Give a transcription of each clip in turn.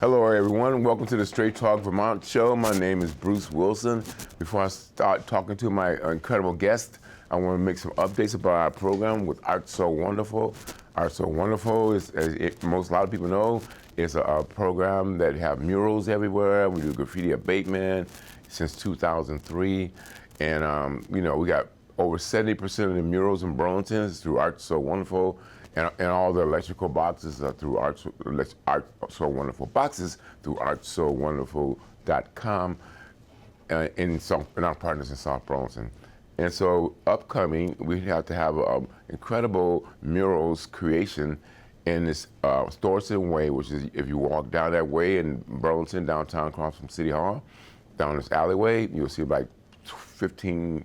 Hello, everyone. Welcome to the Straight Talk Vermont show. My name is Bruce Wilson. Before I start talking to my incredible guest, I want to make some updates about our program with Art So Wonderful. Art So Wonderful is, a lot of people know, is a program that have murals everywhere. We do graffiti abatement since 2003, and we got over 70% of the murals in Burlington is through Art So Wonderful. And all the electrical boxes are through Art So Wonderful boxes through artsowonderful.com in our partners in South Burlington. And so upcoming, we have to have incredible murals creation in this Thorson Way, which is if you walk down that way in Burlington, downtown, across from City Hall, down this alleyway, you'll see like 15,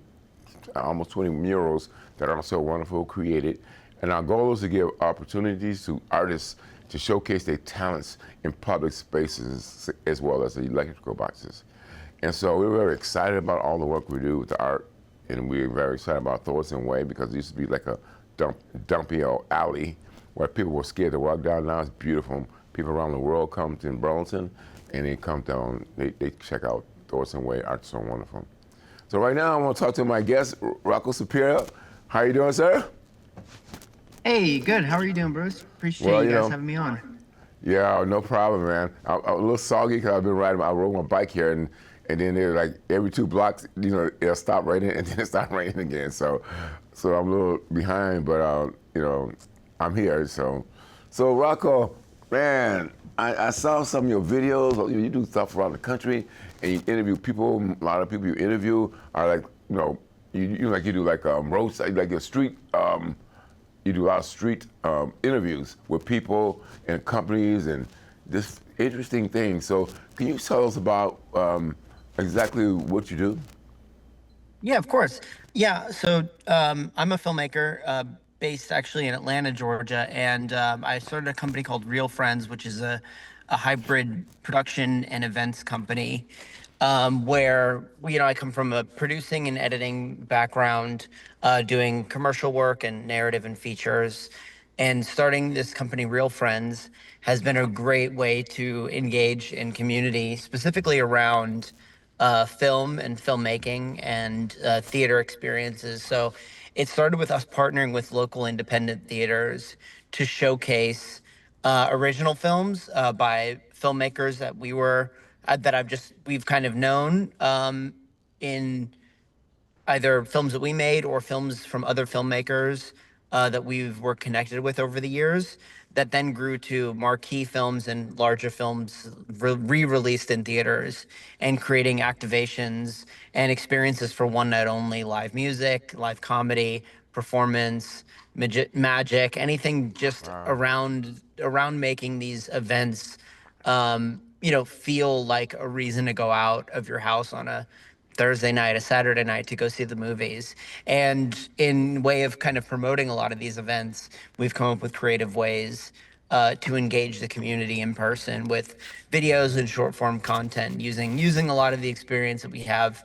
almost 20 murals that are so wonderful created. And our goal is to give opportunities to artists to showcase their talents in public spaces as well as the electrical boxes. And so we're very excited about all the work we do with the art, and we're very excited about Thorson Way because it used to be like a dumpy old alley where people were scared to walk down. Now it's beautiful. People around the world come to Burlington and they come down, they check out Thorson Way, Art So Wonderful. So right now I want to talk to my guest, Rocco Shapiro. How you doing, sir? Hey, good. How are you doing, Bruce? Appreciate you guys having me on. Yeah, no problem, man. I'm a little soggy because I've been riding. I rode my bike here, and then they're like every 2 blocks, it'll stop raining, and then it stops raining again. So I'm a little behind, but I'm here. So Rocco, man, I saw some of your videos. You do stuff around the country, and you interview people. A lot of people you interview are like, you do like roadside, like a street. You do a lot of street interviews with people and companies and this interesting thing. So can you tell us about exactly what you do? Yeah, of course. Yeah, so I'm a filmmaker based actually in Atlanta, Georgia, and I started a company called Real Friends, which is a hybrid production and events company where I come from a producing and editing background, doing commercial work and narrative and features, and starting this company, Real Friends, has been a great way to engage in community, specifically around film and filmmaking and theater experiences. So it started with us partnering with local independent theaters to showcase original films by filmmakers that we've kind of known in either films that we made or films from other filmmakers that we've were connected with over the years, that then grew to marquee films and larger films re-released in theaters, and creating activations and experiences for one night only: live music, live comedy, performance, magic, anything just Wow. around making these events feel like a reason to go out of your house on a Thursday night, a Saturday night, to go see the movies. And in way of kind of promoting a lot of these events, we've come up with creative ways to engage the community in person with videos and short form content, using a lot of the experience that we have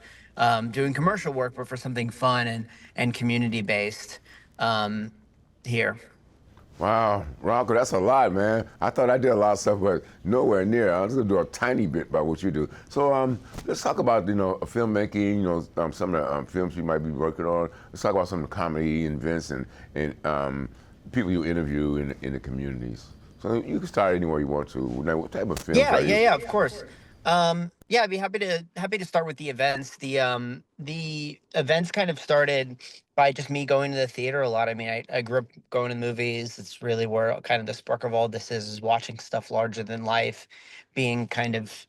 doing commercial work, but for something fun and community based here. Wow, Rocco, that's a lot, man. I thought I did a lot of stuff, but nowhere near. I was gonna do a tiny bit by what you do. So let's talk about filmmaking. Some of the films you might be working on. Let's talk about some of the comedy events and people you interview in the communities. So you can start anywhere you want to. Now, what type of films Yeah, are you? yeah, of course. Yeah, I'd be happy to start with the events. The events kind of started by just me going to the theater a lot. I mean, I grew up going to movies. It's really where kind of the spark of all this is watching stuff larger than life, being kind of,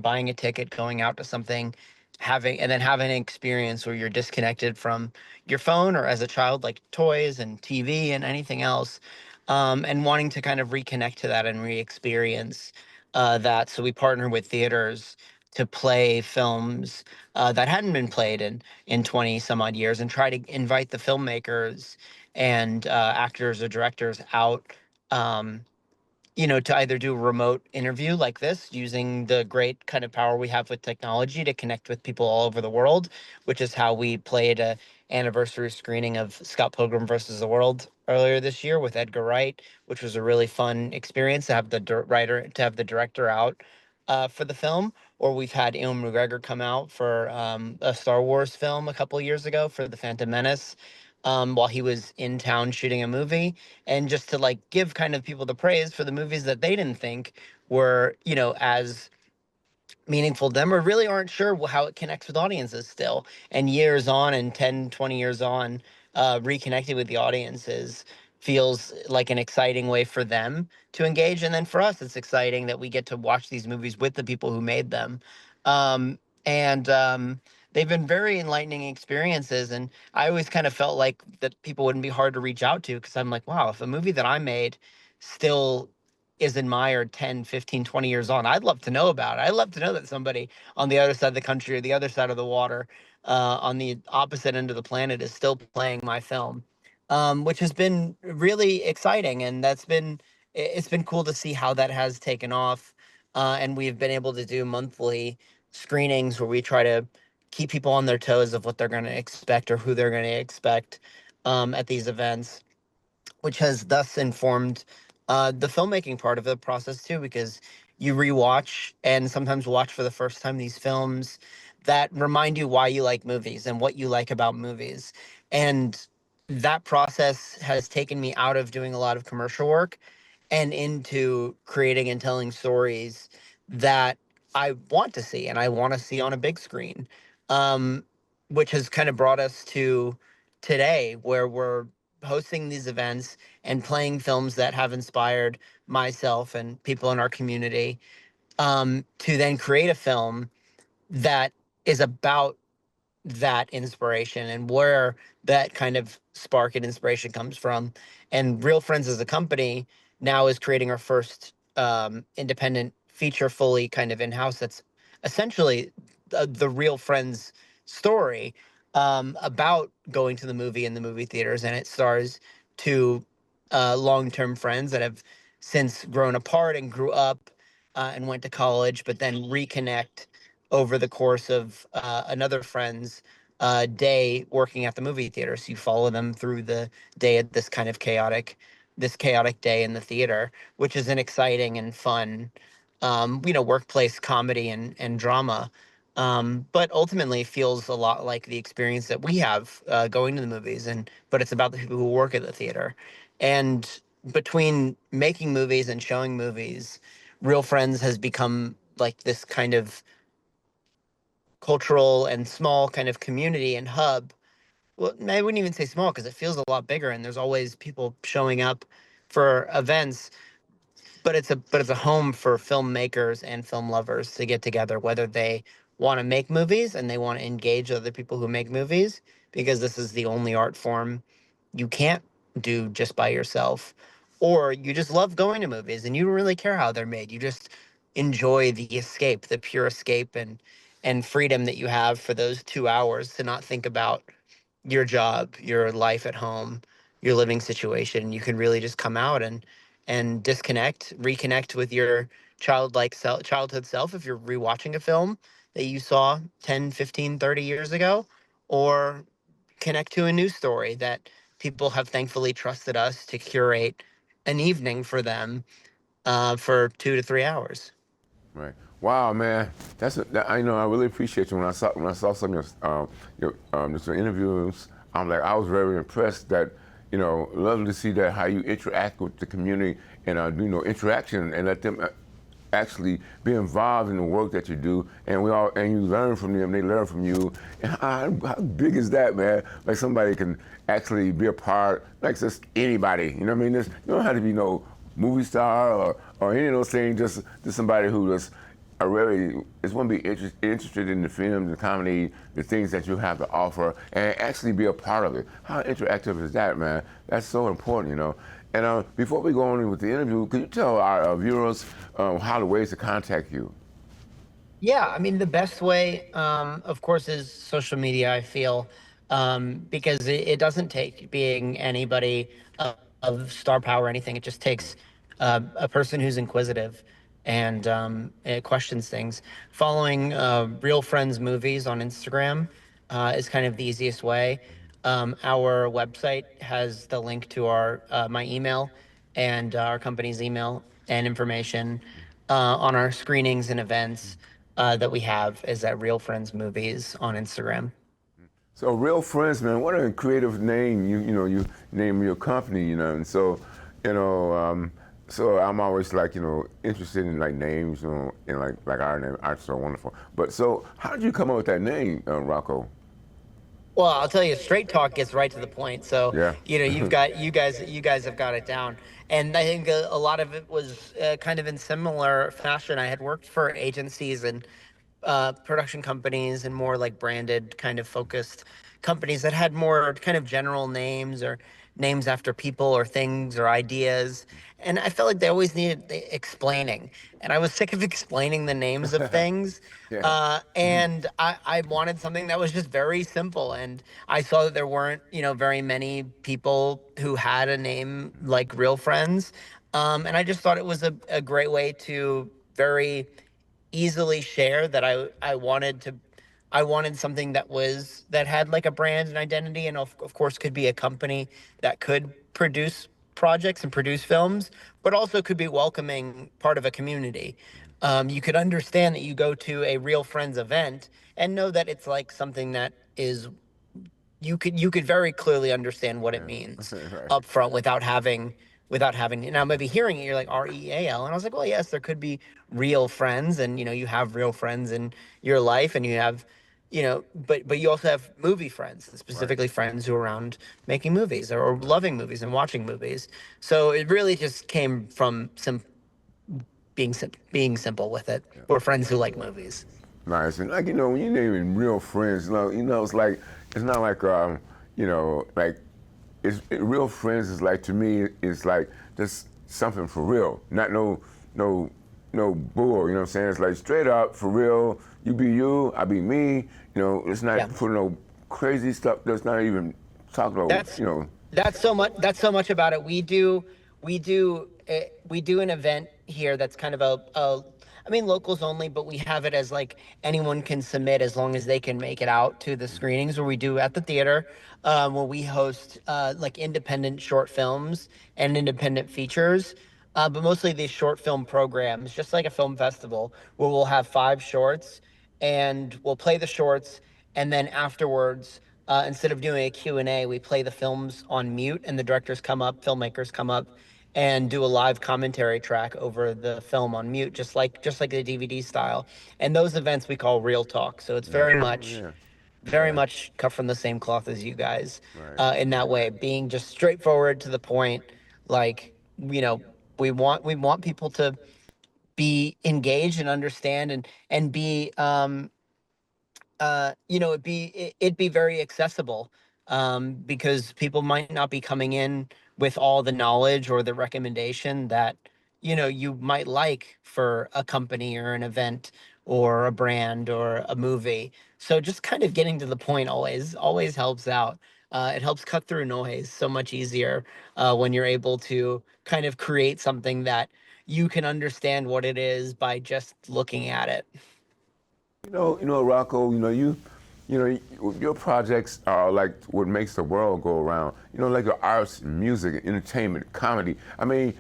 buying a ticket, going out to something, having an experience where you're disconnected from your phone, or as a child, like toys and TV and anything else, and wanting to kind of reconnect to that and re-experience that. So we partner with theaters to play films that hadn't been played in 20 some odd years, and try to invite the filmmakers and actors or directors out, um, to either do a remote interview like this, using the great kind of power we have with technology to connect with people all over the world, which is how we played a anniversary screening of Scott Pilgrim versus the World earlier this year with Edgar Wright, which was a really fun experience to have the writer to have the director out for the film. Or we've had Ewan McGregor come out for a Star Wars film a couple years ago for The Phantom Menace, while he was in town shooting a movie, and just to like give kind of people the praise for the movies that they didn't think were, as meaningful to them, or really aren't sure how it connects with audiences still. And years on, and 10, 20 years on, reconnecting with the audiences feels like an exciting way for them to engage. And then for us, it's exciting that we get to watch these movies with the people who made them. And they've been very enlightening experiences. And I always kind of felt like that people wouldn't be hard to reach out to, because I'm like, wow, if a movie that I made still is admired 10, 15, 20 years on, I'd love to know about it. I'd love to know that somebody on the other side of the country or the other side of the water, on the opposite end of the planet, is still playing my film, which has been really exciting. And it's been cool to see how that has taken off. And we've been able to do monthly screenings where we try to keep people on their toes of what they're going to expect or who they're going to expect at these events, which has thus informed the filmmaking part of the process too, because you rewatch and sometimes watch for the first time these films that remind you why you like movies and what you like about movies. And that process has taken me out of doing a lot of commercial work and into creating and telling stories that I want to see and I want to see on a big screen. Um, which has kind of brought us to today, where we're hosting these events and playing films that have inspired myself and people in our community, to then create a film that is about that inspiration and where that kind of spark and inspiration comes from. And Real Friends as a company now is creating our first independent feature, fully kind of in house, that's essentially the Real Friends story, about going to the movie in the movie theaters. And it stars two long term friends that have since grown apart and grew up and went to college, but then reconnect over the course of another friend's day working at the movie theater. So you follow them through the day at this chaotic day in the theater, which is an exciting and fun, workplace comedy and drama. But ultimately feels a lot like the experience that we have going to the movies, but it's about the people who work at the theater. And between making movies and showing movies, Real Friends has become like this kind of cultural and small kind of community and hub. Well, I wouldn't even say small because it feels a lot bigger, and there's always people showing up for events. But it's a home for filmmakers and film lovers to get together, whether they want to make movies and they want to engage other people who make movies, because this is the only art form you can't do just by yourself, or you just love going to movies and you don't really care how they're made. You just enjoy the escape, the pure escape and freedom that you have for those 2 hours to not think about your job, your life at home, your living situation. You can really just come out and disconnect, reconnect with your childhood self if you're rewatching a film that you saw 10, 15, 30 years ago, or connect to a news story that people have thankfully trusted us to curate an evening for them, for 2 to 3 hours. Right. Wow, man. I know. I really appreciate you. When I saw some of your interviews, I was very impressed that, love to see that how you interact with the community and interaction and let them actually be involved in the work that you do, and you learn from them, they learn from you. And how big is that, man? Like somebody can actually be a part, like just anybody. You know what I mean? You don't have to be no movie star or any of those things. Just somebody who just really is going to be interested in the film, the comedy, the things that you have to offer, and actually be a part of it. How interactive is that, man? That's so important. And before we go on with the interview, could you tell our viewers how the ways to contact you? Yeah, I mean, the best way, of course, is social media, I feel, because it doesn't take being anybody of star power or anything. It just takes a person who's inquisitive and questions things. Following Real Friends movies on Instagram is kind of the easiest way. Our website has the link to our my email and our company's email and information on our screenings and events that we have is at Real Friends Movies on Instagram. So Real Friends, man, what a creative name you name your company, and so you know so I'm always like interested in like names, and like our name, Art's So Wonderful. But so how did you come up with that name, Rocco? Well, I'll tell you, straight talk gets right to the point. So, Yeah. you guys have got it down. And I think a lot of it was kind of in similar fashion. I had worked for agencies and production companies and more like branded kind of focused companies that had more kind of general names or names after people or things or ideas. And I felt like they always needed explaining. And I was sick of explaining the names of things. Yeah. And I wanted something that was just very simple. And I saw that there weren't, very many people who had a name like Real Friends. And I just thought it was a great way to very easily share that I wanted something that had like a brand and identity, and of course could be a company that could produce projects and produce films, but also could be welcoming part of a community. You could understand that you go to a Real Friends event and know that it's like something that is you could very clearly understand what it Yeah. means Right. up front without having now maybe hearing it you're like REAL, and I was like, well, yes, there could be real friends, and you have real friends in your life, and you have but you also have movie friends, and Right. specifically friends who are around making movies or loving movies and watching movies. So it really just came from being simple with it. We're friends who like movies. Nice. And like when you name it Real Friends, it's like it's not like like Real Friends is like, to me, it's like just something for real, not no bull. You know what I'm saying? It's like straight up for real. You be you, I be me. It's not Yeah. for no crazy stuff. That's not even talking about. That's that's so much about it. We do an event here that's kind of a I mean, locals only, but we have it as like anyone can submit as long as they can make it out to the screenings where we do at the theater, where we host like independent short films and independent features. But mostly these short film programs, just like a film festival, where we'll have 5 shorts and we'll play the shorts, and then afterwards, instead of doing a Q&A, we play the films on mute, and the directors come up, filmmakers come up, and do a live commentary track over the film on mute, just like the DVD style. And those events we call Real Talk. So it's Yeah. very Oh, much yeah. very Yeah. much cut from the same cloth as you guys, Right. in that way, being just straightforward to the point. Like, we want people to be engaged and understand and be it'd be very accessible, because people might not be coming in with all the knowledge or the recommendation that you might like for a company or an event or a brand or a movie. So just kind of getting to the point always helps out. It helps cut through noise so much easier when you're able to kind of create something that you can understand what it is by just looking at it. Rocco. Your projects are like what makes the world go around. Like the arts, music, entertainment, comedy. I mean,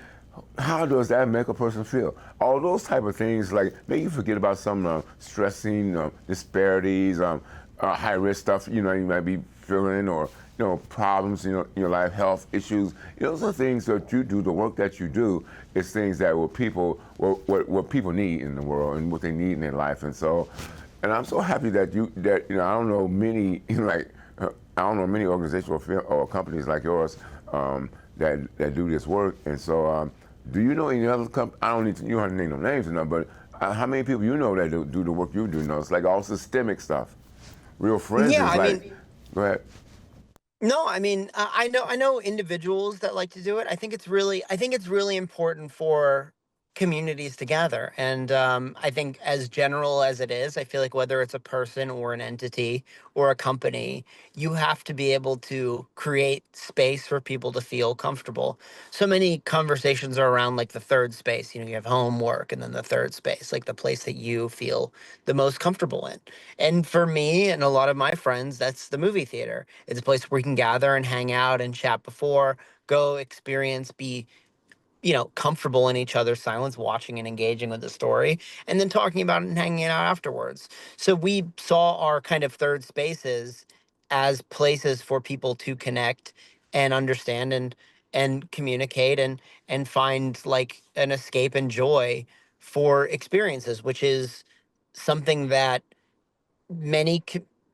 how does that make a person feel? All those type of things, like, make you forget about some stressing disparities, high risk stuff. You might be feeling, or problems in your life, health issues. Those are things that you do. The work that you do is things that what people need in the world and what they need in their life. And so, and I'm so happy that I don't know many I don't know many organizations or companies like yours that do this work. And so, do you know any other company? I don't need to, you don't have to name no names or nothing, but how many people that do the work you do? It's like all systemic stuff. Real Friends Yeah, is I like, mean, go ahead. no, I mean, I know individuals that like to do it. I think it's really important for communities together. And I think, as general as it is, I feel like whether it's a person or an entity or a company, you have to be able to create space for people to feel comfortable. So many conversations are around like the third space. You know, you have home, work, and then the third space, like the place that you feel the most comfortable in. And for me and a lot of my friends, that's the movie theater. It's a place where we can gather and hang out and chat before, go experience, be comfortable in each other's silence, watching and engaging with the story, and then talking about it and hanging out afterwards. So we saw our kind of third spaces as places for people to connect and understand and communicate and find like an escape and joy for experiences, which is something that many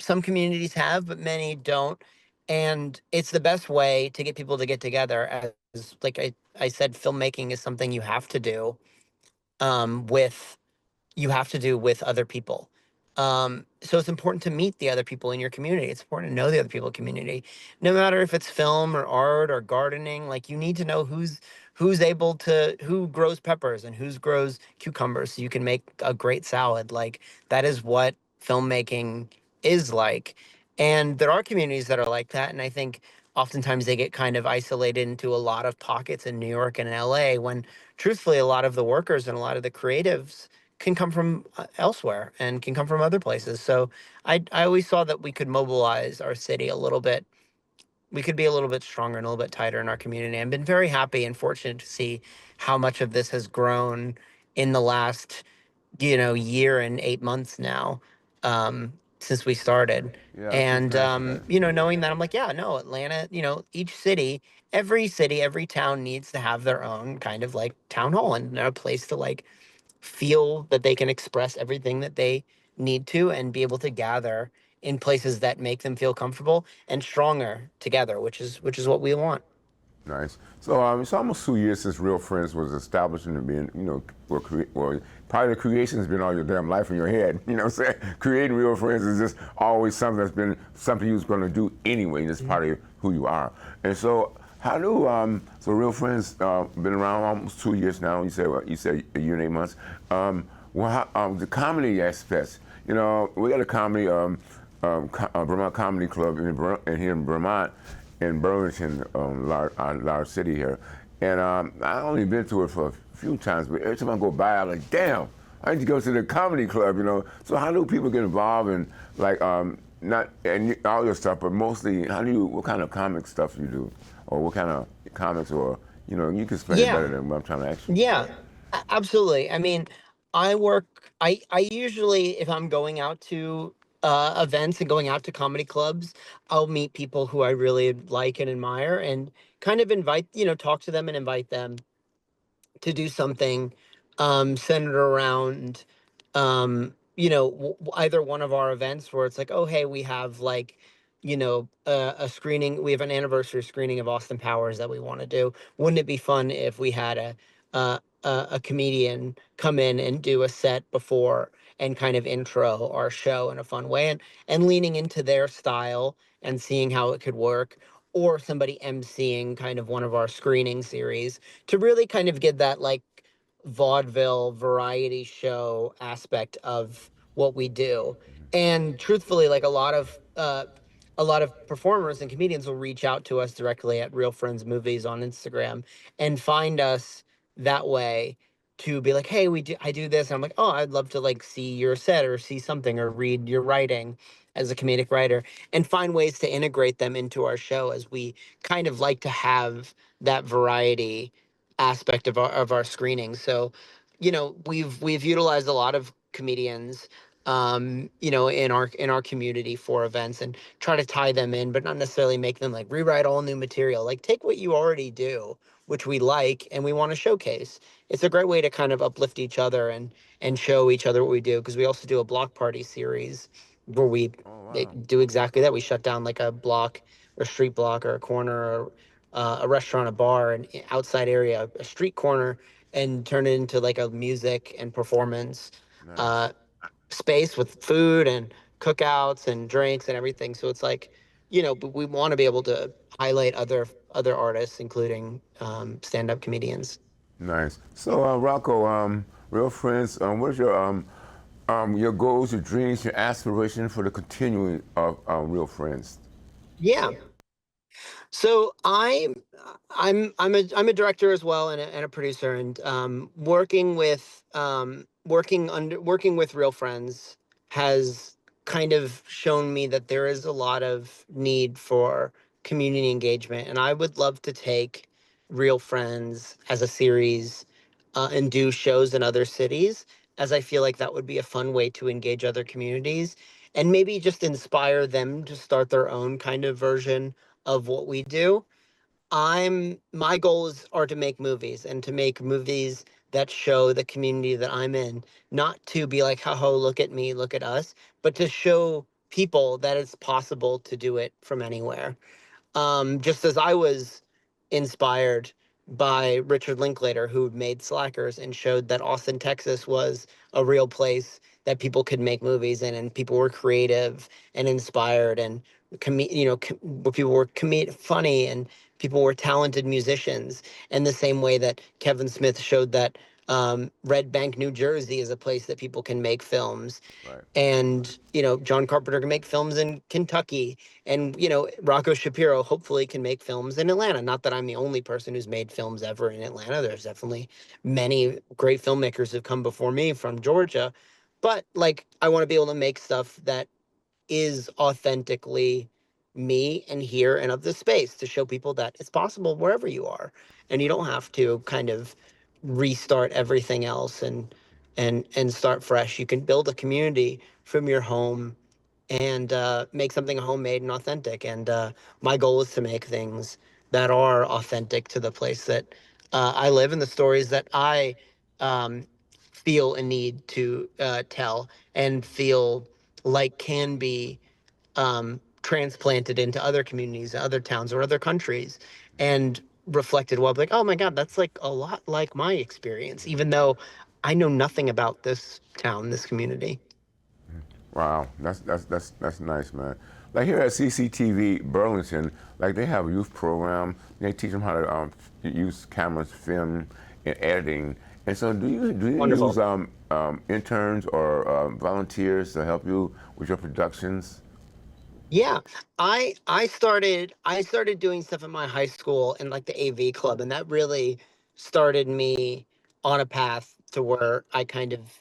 some communities have, but many don't. And it's the best way to get people to get together. As like I said, filmmaking is something with you have to do with other people. So it's important to meet the other people in your community. It's important to know the other people in the community, no matter if it's film or art or gardening. Like, you need to know who grows peppers and who grows cucumbers, so you can make a great salad. Like, that is what filmmaking is like. And there are communities that are like that, and I think oftentimes they get kind of isolated into a lot of pockets in New York and in LA, when truthfully a lot of the workers and a lot of the creatives can come from elsewhere and can come from other places. So I always saw that we could mobilize our city a little bit. We could be a little bit stronger and a little bit tighter in our community. I've been very happy and fortunate to see how much of this has grown in the last, year and 8 months now, since we started. Yeah, that's just And fantastic. knowing that, I'm like, yeah, no, Atlanta, every city, every town needs to have their own kind of like town hall and a place to like feel that they can express everything that they need to and be able to gather in places that make them feel comfortable and stronger together, which is what we want. Nice. So it's almost 2 years since Real Friends was established and being, well, probably the creation has been all your damn life in your head. You know what I'm saying? Creating Real Friends is just always something that's been something you was going to do anyway. That's part of who you are. And so, how do so Real Friends been around almost 2 years now? You said a year and 8 months. The comedy aspects. We got a comedy Vermont Comedy Club here in Vermont, in Burlington, our large city here. And I only been to it for a few times, but every time I go by, I'm like, damn, I need to go to the comedy club. So how do people get involved in, like, not and all your stuff, but mostly, what kind of comic stuff you do? Or what kind of comics, or, you can explain it Yeah. better than what I'm trying to ask you. Yeah, absolutely. I mean, I usually, if I'm going out to events and going out to comedy clubs, I'll meet people who I really like and admire and kind of talk to them and invite them to do something centered around either one of our events, where it's like, oh, hey, we have like, a screening. We have an anniversary screening of Austin Powers that we want to do. Wouldn't it be fun if we had a comedian come in and do a set before and kind of intro our show in a fun way, and leaning into their style and seeing how it could work, or somebody emceeing kind of one of our screening series to really kind of get that like vaudeville variety show aspect of what we do. And truthfully, like a lot of performers and comedians will reach out to us directly at Real Friends Movies on Instagram and find us that way, to be like, hey, I do this. And I'm like, oh, I'd love to like see your set or see something or read your writing as a comedic writer, and find ways to integrate them into our show, as we kind of like to have that variety aspect of our screening. So, we've utilized a lot of comedians in our community for events, and try to tie them in, but not necessarily make them like rewrite all new material. Like, take what you already do, which we like and we want to showcase. It's a great way to kind of uplift each other and show each other what we do, because we also do a block party series where we Oh, wow. do exactly that. We shut down like a block or street block or a corner, or a restaurant, a bar, an outside area, a street corner, and turn it into like a music and performance Nice. uh, space with food and cookouts and drinks and everything. So it's like, but we want to be able to highlight other artists, including stand-up comedians. Nice. So, Rocco, real friends, what is your goals, your dreams, your aspirations for the continuing of real friends? Yeah. So I'm a director as well, and a producer, and working with Real Friends has kind of shown me that there is a lot of need for community engagement, and I would love to take Real Friends as a series, and do shows in other cities, as I feel like that would be a fun way to engage other communities and maybe just inspire them to start their own kind of version of what we do. My goals are to make movies, and to make movies that show the community that I'm in, not to be like, ho, look at me, look at us, but to show people that it's possible to do it from anywhere. Just as I was inspired by Richard Linklater, who made Slackers and showed that Austin, Texas was a real place that people could make movies in, and people were creative and inspired, and where people were funny, and people were talented musicians. And the same way that Kevin Smith showed that Red Bank, New Jersey is a place that people can make films, Right. and John Carpenter can make films in Kentucky, and Rocco Shapiro hopefully can make films in Atlanta. Not that I'm the only person who's made films ever in Atlanta. There's definitely many great filmmakers who've come before me from Georgia, but like I want to be able to make stuff that is authentically me and here and of the space, to show people that it's possible wherever you are, and you Right. don't have to kind of restart everything else and start fresh. You can build a community from your home, and make something homemade and authentic. And my goal is to make things that are authentic to the place that I live, and the stories that I um, feel a need to tell, and feel like can be transplanted into other communities, other towns, or other countries, and reflected well. Like, oh my God, that's like a lot like my experience, even though I know nothing about this town, this community. Wow, that's nice, man. Like here at CCTV Burlington, like they have a youth program. They teach them how to use cameras, film, and editing. And so, do you use Wonderful. interns or volunteers to help you with your productions? Yeah, I started doing stuff in my high school in like the AV club, and that really started me on a path to where I kind of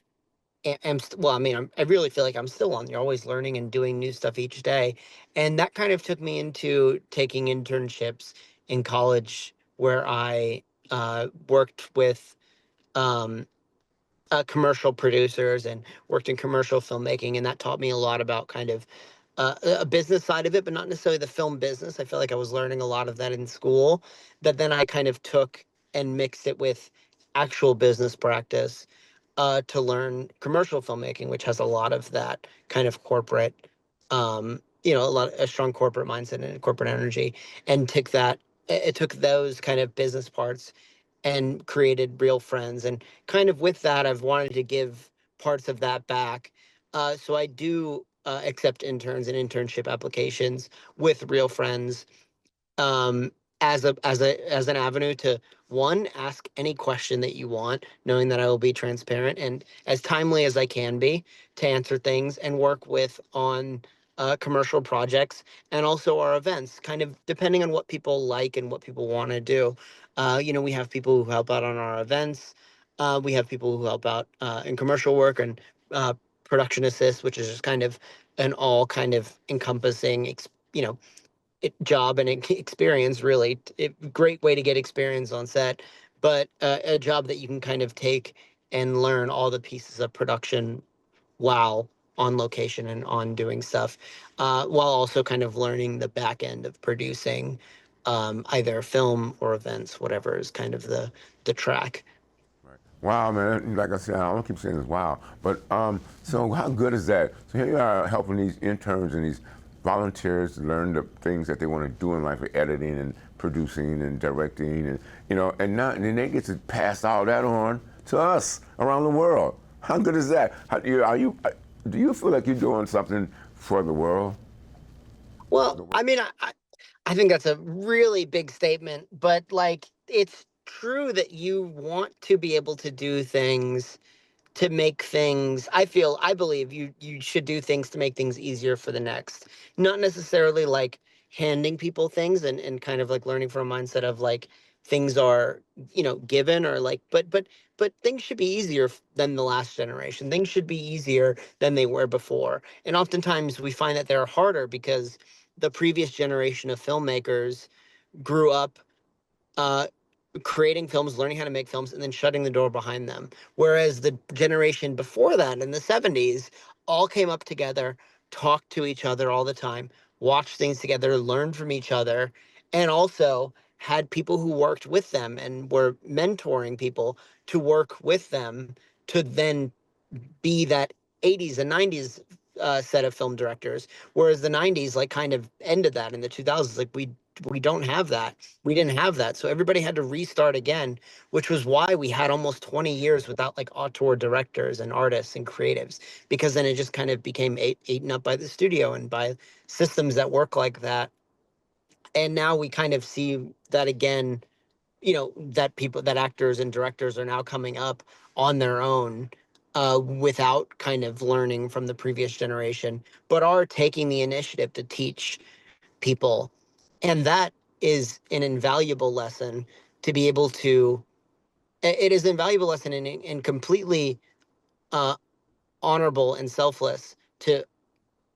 well, I mean, I really feel like I'm still on. You're always learning and doing new stuff each day, and that kind of took me into taking internships in college, where I worked with um, commercial producers and worked in commercial filmmaking, and that taught me a lot about kind of a business side of it, but not necessarily the film business. I feel like I was learning a lot of that in school, that then I kind of took and mixed it with actual business practice, to learn commercial filmmaking, which has a lot of that kind of corporate, a strong corporate mindset and corporate energy, and took that. It took those kind of business parts and created Real Friends. And kind of with that, I've wanted to give parts of that back. So I do accept interns and internship applications with Real Friends, um, as an avenue to, one, ask any question that you want, knowing that I will be transparent and as timely as I can be to answer things, and work with on commercial projects, and also our events, kind of depending on what people like and what people want to do. We have people who help out on our events. We have people who help out in commercial work, and uh, production assist, which is just kind of an all kind of encompassing, job and experience, really. Great way to get experience on set, but a job that you can kind of take and learn all the pieces of production while on location and on doing stuff, while also kind of learning the back end of producing either film or events, whatever is kind of the track. Wow, man! Like I said, I don't keep saying this. Wow, but so how good is that? So here you are helping these interns and these volunteers to learn the things that they want to do in life, like editing and producing and directing, and and then they get to pass all that on to us around the world. How good is that? Do you feel like you're doing something for the world? Well, I mean, I think that's a really big statement, but like true that you want to be able to do things to make things. I believe you should do things to make things easier for the next, not necessarily like handing people things and kind of like learning from a mindset of like things are, given, or like, but things should be easier than the last generation. Things should be easier than they were before, and oftentimes we find that they're harder because the previous generation of filmmakers grew up uh, creating films, learning how to make films, and then shutting the door behind them. Whereas the generation before that, in the 70s, all came up together, talked to each other all the time, watched things together, learned from each other, and also had people who worked with them and were mentoring people to work with them to then be that 80s and 90s set of film directors, whereas the 90s like kind of ended that. In the 2000s, like we don't have that. We didn't have that, so everybody had to restart again, which was why we had almost 20 years without like auteur directors and artists and creatives, because then it just kind of became eaten up by the studio and by systems that work like that. And now we kind of see that again, that actors and directors are now coming up on their own, without kind of learning from the previous generation, but are taking the initiative to teach people. And that is an invaluable lesson to be able to, it is an invaluable lesson and completely uh, honorable and selfless to,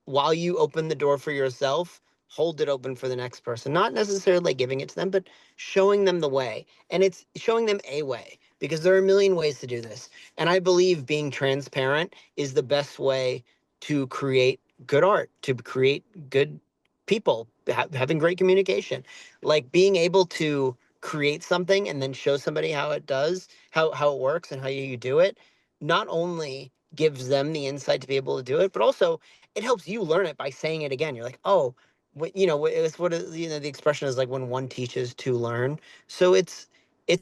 while you open the door for yourself, hold it open for the next person. Not necessarily like giving it to them, but showing them the way. And it's showing them a way, because there are a million ways to do this. And I believe being transparent is the best way to create good art, to create good people, having great communication. Like being able to create something and then show somebody how it does, how it works and how you do it, not only gives them the insight to be able to do it, but also it helps you learn it by saying it again. You're like, oh, it's the expression is like when one teaches, two learn. So it's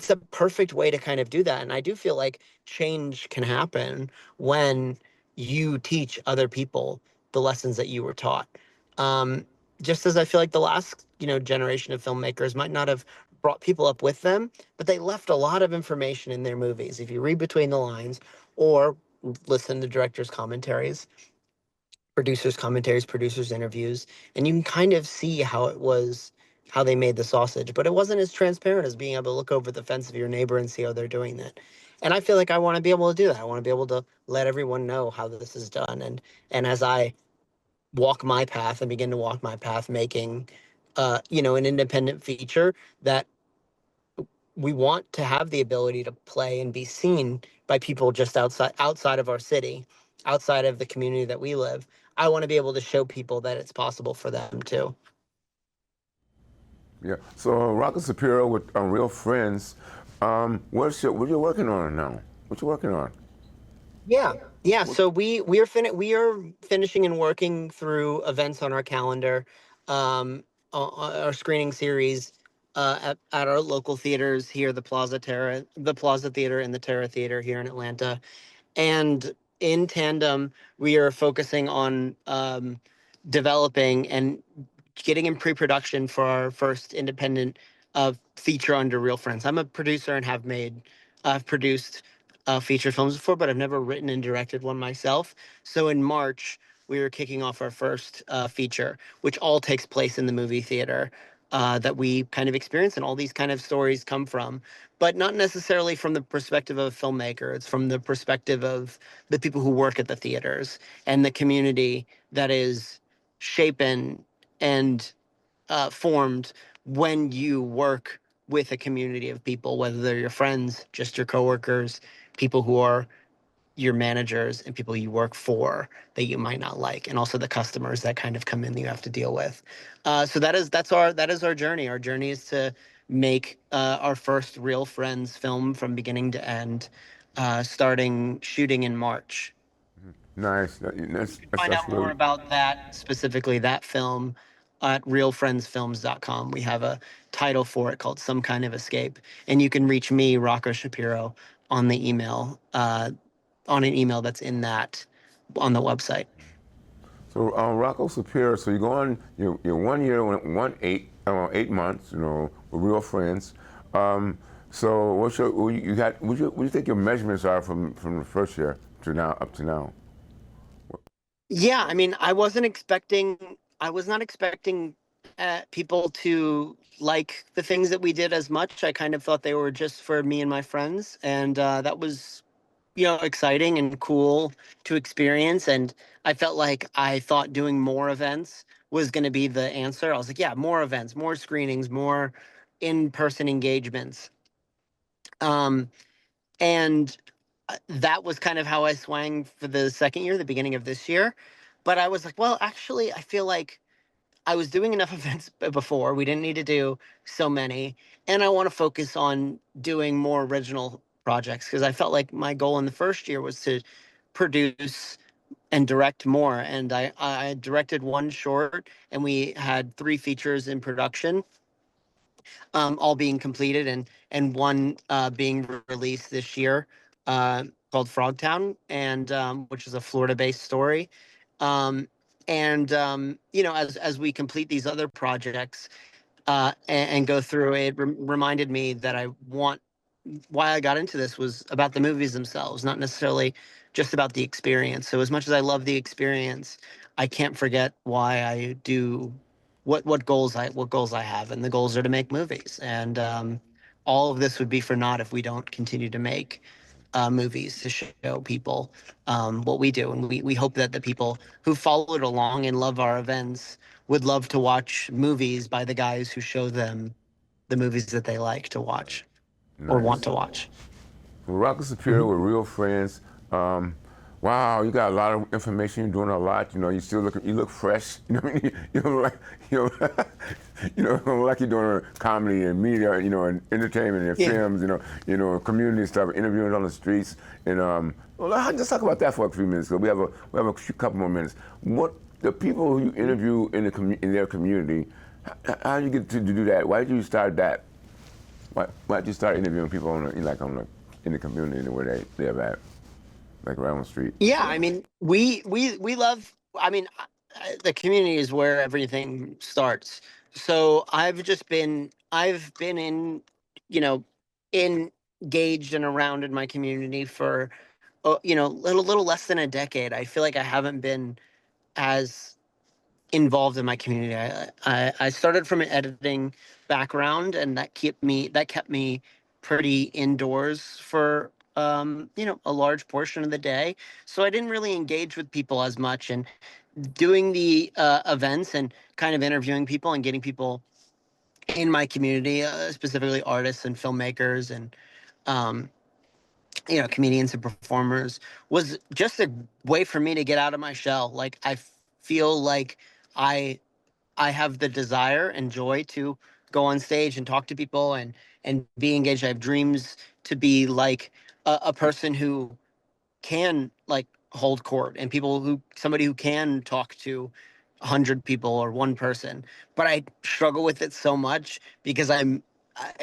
a perfect way to kind of do that. And I do feel like change can happen when you teach other people the lessons that you were taught. Um, just as I feel like the last, generation of filmmakers might not have brought people up with them, but they left a lot of information in their movies. If you read between the lines or listen to directors' commentaries, producers' commentaries, producers' interviews, and you can kind of see how it was, how they made the sausage. But it wasn't as transparent as being able to look over the fence of your neighbor and see how they're doing that. And I feel like I want to be able to do that. I want to be able to let everyone know how this is done. And as I walk my path and begin to walk my path, making, an independent feature that we want to have the ability to play and be seen by people just outside of our city, outside of the community that we live. I want to be able to show people that it's possible for them too. Yeah. So Rocco Shapiro with Real Friends. What you working on now? What you working on? Yeah, yeah. So we are finishing and working through events on our calendar, on our screening series, at our local theaters here, the Plaza Theater, and the Terra Theater here in Atlanta. And in tandem, we are focusing on developing and getting in pre-production for our first independent feature under Real Friends. I'm a producer and I've produced feature films before, but I've never written and directed one myself. So in March, we are kicking off our first feature, which all takes place in the movie theater. That we kind of experience, and all these kind of stories come from, but not necessarily from the perspective of a filmmaker. It's from the perspective of the people who work at the theaters and the community that is shapen and formed when you work with a community of people, whether they're your friends, just your coworkers, people who are your managers, and people you work for that you might not like, and also the customers that kind of come in that you have to deal with. So that is our journey. Our journey is to make our first Real Friends film from beginning to end, starting shooting in March. Nice. You can find out more Really about that, specifically that film, at realfriendsfilms.com. We have a title for it called Some Kind of Escape. And you can reach me, Rocco Shapiro, on the email, on an email that's in that on the website. so. Rocco Shapiro. So you go on. You're 1 year, 8 months. With Real Friends. So what's your you got? What do you think your measurements are from the first year to now up to now? Yeah, I mean, I was not expecting people to like the things that we did as much. I kind of thought they were just for me and my friends, and that was, exciting and cool to experience. And I felt like I thought doing more events was going to be the answer. I was like, yeah, more events, more screenings, more in-person engagements. Um, and that was kind of how I swang for the second year, the beginning of this year. But I was like, well, actually, I feel like I was doing enough events before. We didn't need to do so many. And I want to focus on doing more original projects because I felt like my goal in the first year was to produce and direct more. And I directed one short, and we had three features in production, all being completed, and one being released this year, called Frogtown, and which is a Florida-based story. Um, and as we complete these other projects, and go through it, reminded me that I want why I got into this was about the movies themselves, not necessarily just about the experience. So as much as I love the experience, I can't forget why I do what goals I have, and the goals are to make movies. And all of this would be for naught if we don't continue to make movies to show people what we do. And we hope that the people who followed along and love our events would love to watch movies by the guys who show them the movies that they like to watch or want Nice. to watch. Rocco Shapiro, Mhm. we're real friends. Wow, you got a lot of information. You're doing a lot. You know, you look fresh. You know, what I mean? You don't look like, don't look like you're doing comedy and media. You know, and entertainment and Yeah. films. Community stuff, interviewing on the streets. And well, let's talk about that for a few minutes. Cause we have a couple more minutes. What the people who you interview in their community? How did you get to do that? Why did you start that? Why did you start interviewing people in the community where they live at, like around the street? Yeah, I mean, we love. I mean, the community is where everything starts. So I've been in, you know, engaged and around in my community for, little less than a decade. I feel like I haven't been as involved in my community. I started from an editing background, and that kept me pretty indoors for a large portion of the day. So I didn't really engage with people as much, and doing the events and kind of interviewing people and getting people in my community, specifically artists and filmmakers and um, comedians and performers, was just a way for me to get out of my shell. Like I feel like I I have the desire and joy to go on stage and talk to people and be engaged. I have dreams to be like a person who can like hold court, and somebody who can talk to 100 people or one person. But I struggle with it so much because I'd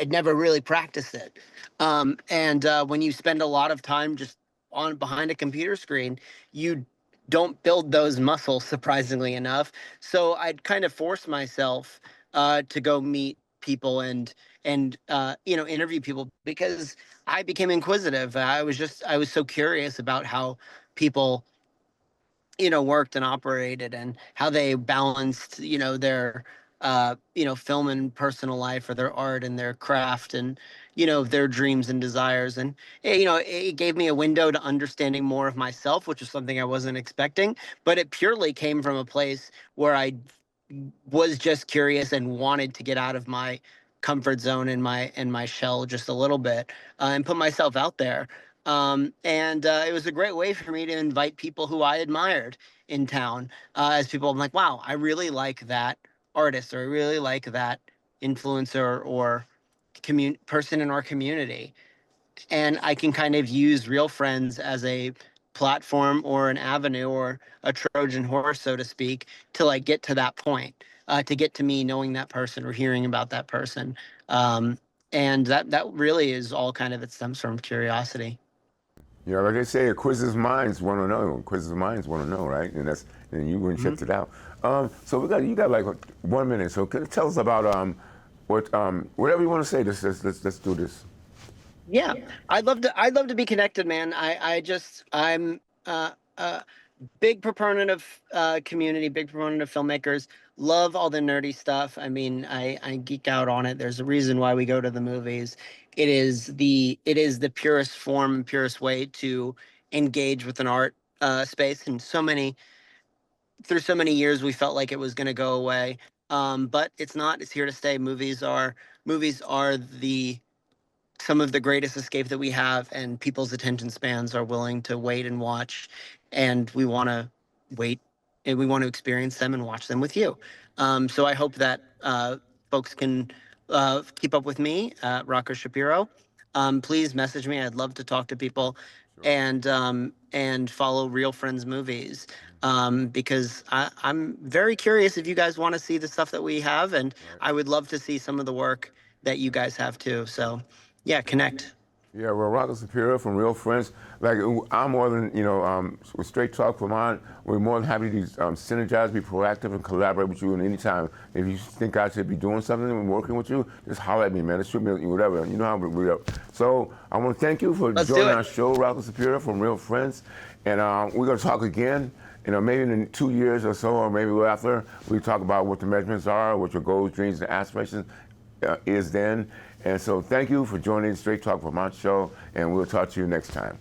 never really practiced it. And when you spend a lot of time just on behind a computer screen, you don't build those muscles, surprisingly enough. So I'd kind of force myself to go meet people and interview people because I became inquisitive. I was so curious about how people, worked and operated, and how they balanced, their, film and personal life, or their art and their craft, and, their dreams and desires. And, it gave me a window to understanding more of myself, which is something I wasn't expecting, but it purely came from a place where I was just curious and wanted to get out of my comfort zone and my shell just a little bit, and put myself out there. And it was a great way for me to invite people who I admired in town, as people. I'm like, wow, I really like that artist, or I really like that influencer or person in our community, and I can kind of use Real Friends as a platform or an avenue or a Trojan horse, so to speak, to like get to that point, to get to me knowing that person or hearing about that person. Um, and that really is all kind of, it stems from curiosity. Like they say, inquisitive minds want to know. Inquisitive minds want to know, right? And you went and Mhm. checked it out. So you got like 1 minute. So tell us about whatever you want to say. Let's do this. Yeah, I'd love to be connected, man. I'm a big proponent of community, big proponent of filmmakers. Love all the nerdy stuff. I mean, I geek out on it. There's a reason why we go to the movies. It is the purest form, purest way to engage with an art space. And through so many years, we felt like it was going to go away. But it's not. It's here to stay. Movies are the some of the greatest escape that we have, and people's attention spans are willing to wait and watch, and we want to wait and we want to experience them and watch them with you. So I hope that folks can keep up with me, Rocco Shapiro. Please message me. I'd love to talk to people, Sure. and follow Real Friends Movies, because I'm very curious if you guys want to see the stuff that we have, and Right. I would love to see some of the work that you guys have too. So yeah, connect. Yeah, well, Rocco Shapiro from Real Friends. Like, I'm more than, with Straight Talk Vermont, we're more than happy to synergize, be proactive, and collaborate with you. And anytime, if you think I should be doing something and working with you, just holler at me, man. Just shoot me, whatever. You know how we are. So I want to thank you for Let's do joining it. our show, Rocco Shapiro from Real Friends. And we're going to talk again. Maybe in 2 years or so, or maybe after, we talk about what the measurements are, what your goals, dreams, and aspirations is then. And so thank you for joining the Straight Talk Vermont show, and we'll talk to you next time.